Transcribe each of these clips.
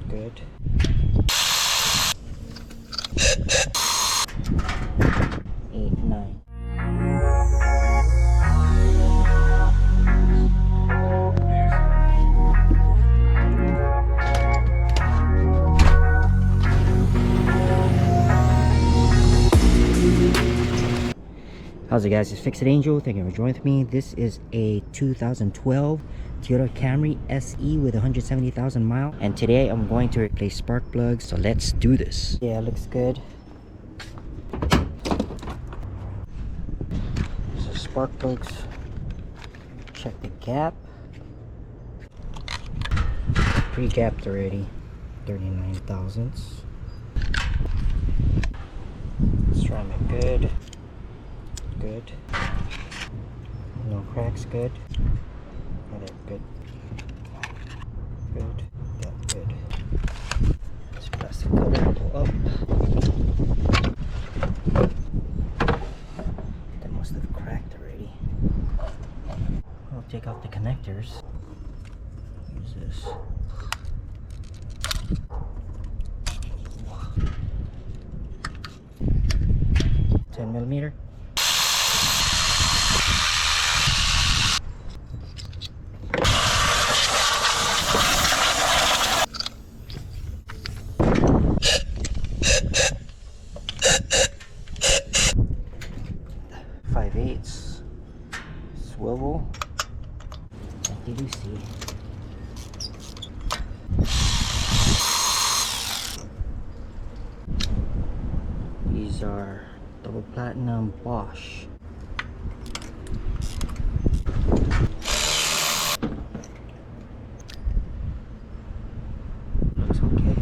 Good. Eight, nine. How's it, guys? It's Fix It Angel. Thank you for joining me. This is a 2012 Toyota Camry SE with 170,000 miles, and today I'm going to replace spark plugs. So let's do this. Yeah, it looks good. So spark plugs. Check the gap. Pre-gapped already. 39 thousandths. Ceramic good. Good. No cracks, good. Got it, good. Good. Yeah, good. This plastic cover will go up. That must have cracked already. I'll take off the connectors. Use this. 10mm. Swivel. What did you see? These are double platinum Bosch. Looks okay.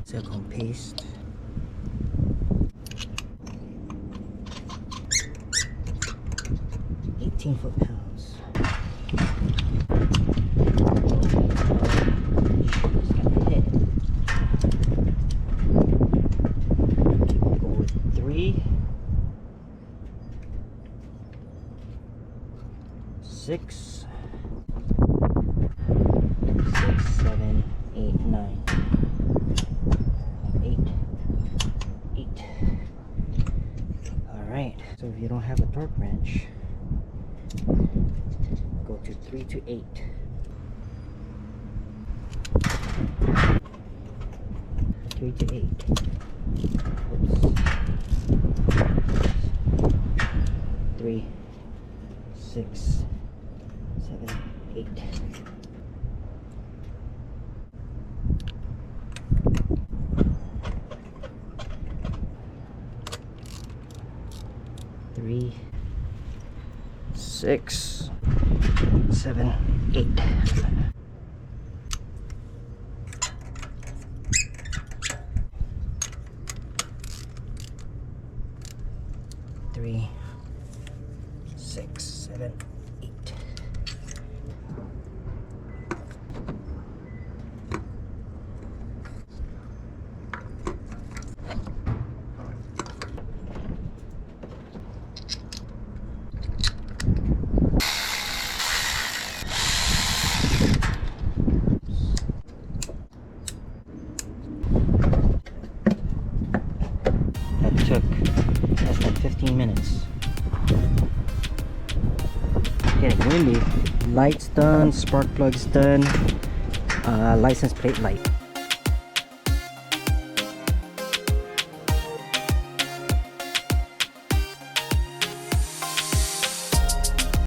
Silicone paste. £18 Go with 3, 6, 7, 8, 9. 8. Alright, so if you don't have a torque wrench, go to 3 to 8. 3 to 8. Oops. 3, 6, 7, 8. Three, 6, 7, 8. Three, 6, 7, 8. Took less than 15 minutes. Getting windy. Lights done, spark plugs done, license plate light.